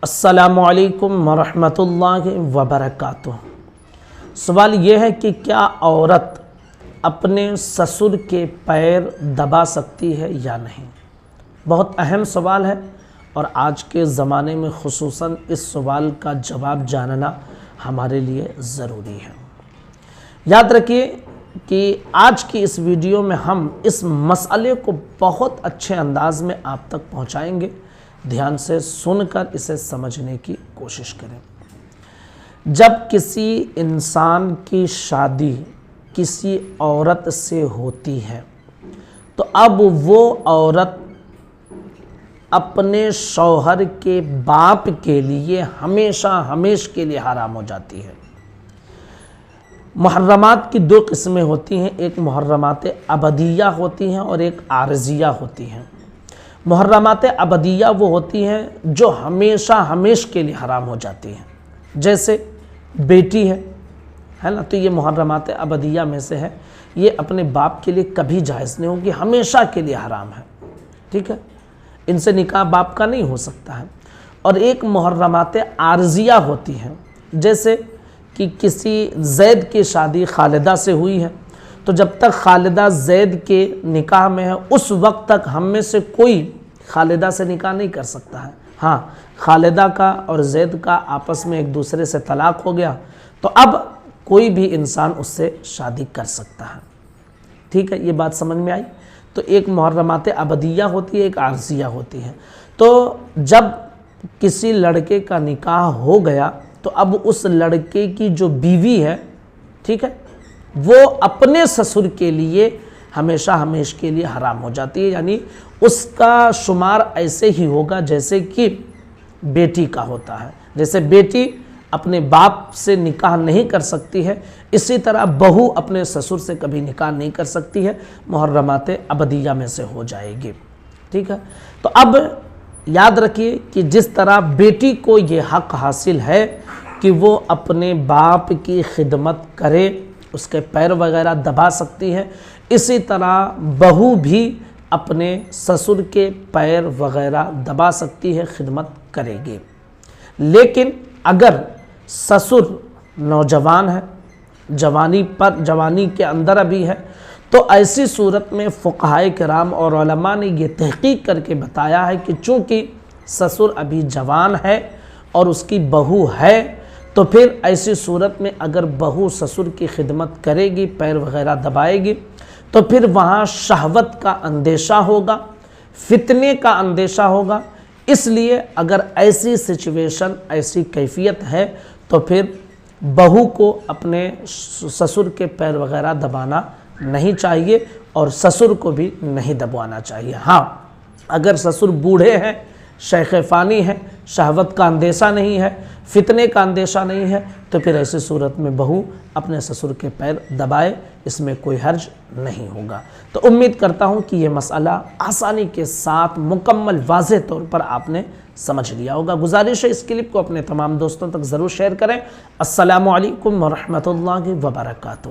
السلام علیکم ورحمۃ اللہ وبرکاتہ۔ سوال یہ ہے کہ کیا عورت اپنے سسر کے پیر دبا سکتی ہے یا نہیں؟ بہت اہم سوال ہے اور آج کے زمانے میں خصوصاً اس سوال کا جواب جاننا ہمارے لیے ضروری ہے۔ یاد رکھیے کہ آج کی اس ویڈیو میں ہم اس مسئلے کو بہت اچھے انداز میں آپ تک پہنچائیں گے۔ دھیان سے سن کر اسے سمجھنے کی کوشش کریں۔ جب کسی انسان کی شادی کسی عورت سے ہوتی ہے تو اب وہ عورت اپنے شوہر کے باپ کے لیے ہمیشہ کے لیے حرام ہو جاتی ہے۔ محرمات کی دو قسمیں ہوتی ہیں، ایک محرمات ابدیہ ہوتی ہیں اور ایک عارضیہ ہوتی ہیں۔ محرمات ابدیہ وہ ہوتی ہیں جو ہمیشہ کے لیے حرام ہو جاتی ہیں، جیسے بیٹی ہے نا، تو یہ محرمات ابدیہ میں سے ہے۔ یہ اپنے باپ کے لیے کبھی جائز نہیں ہوگی، ہمیشہ کے لیے حرام ہے، ٹھیک ہے، ان سے نکاح باپ کا نہیں ہو سکتا ہے۔ اور ایک محرمات عارضیہ ہوتی ہیں، جیسے کہ کسی زید کی شادی خالدہ سے ہوئی ہے تو جب تک خالدہ زید کے نکاح میں ہے اس وقت تک ہم میں سے کوئی خالدہ سے نکاح نہیں کر سکتا ہے۔ ہاں، خالدہ کا اور زید کا آپس میں ایک دوسرے سے طلاق ہو گیا تو اب کوئی بھی انسان اس سے شادی کر سکتا ہے، ٹھیک ہے، یہ بات سمجھ میں آئی؟ تو ایک محرمات ابدیہ ہوتی ہے، ایک عارضیہ ہوتی ہے۔ تو جب کسی لڑکے کا نکاح ہو گیا تو اب اس لڑکے کی جو بیوی ہے، ٹھیک ہے، وہ اپنے سسر کے لیے ہمیشہ کے لیے حرام ہو جاتی ہے، یعنی اس کا شمار ایسے ہی ہوگا جیسے کہ بیٹی کا ہوتا ہے۔ جیسے بیٹی اپنے باپ سے نکاح نہیں کر سکتی ہے، اسی طرح بہو اپنے سسر سے کبھی نکاح نہیں کر سکتی ہے، محرمات ابدیہ میں سے ہو جائے گی، ٹھیک ہے۔ تو اب یاد رکھیے کہ جس طرح بیٹی کو یہ حق حاصل ہے کہ وہ اپنے باپ کی خدمت کرے، اس کے پیر وغیرہ دبا سکتی ہے، اسی طرح بہو بھی اپنے سسر کے پیر وغیرہ دبا سکتی ہے، خدمت کرے گی۔ لیکن اگر سسر نوجوان ہے، جوانی کے اندر ابھی ہے، تو ایسی صورت میں فقہائے کرام اور علماء نے یہ تحقیق کر کے بتایا ہے کہ چونکہ سسر ابھی جوان ہے اور اس کی بہو ہے، تو پھر ایسی صورت میں اگر بہو سسر کی خدمت کرے گی، پیر وغیرہ دبائے گی، تو پھر وہاں شہوت کا اندیشہ ہوگا، فتنے کا اندیشہ ہوگا۔ اس لیے اگر ایسی سچویشن، ایسی کیفیت ہے تو پھر بہو کو اپنے سسر کے پیر وغیرہ دبانا نہیں چاہیے اور سسر کو بھی نہیں دبوانا چاہیے۔ ہاں، اگر سسر بوڑھے ہیں، شیخ فانی ہے، شہوت کا اندیشہ نہیں ہے، فتنے کا اندیشہ نہیں ہے، تو پھر ایسی صورت میں بہو اپنے سسر کے پیر دبائے، اس میں کوئی حرج نہیں ہوگا۔ تو امید کرتا ہوں کہ یہ مسئلہ آسانی کے ساتھ مکمل واضح طور پر آپ نے سمجھ لیا ہوگا۔ گزارش ہے اس کلپ کو اپنے تمام دوستوں تک ضرور شیئر کریں۔ السلام علیکم ورحمۃ اللہ وبرکاتہ۔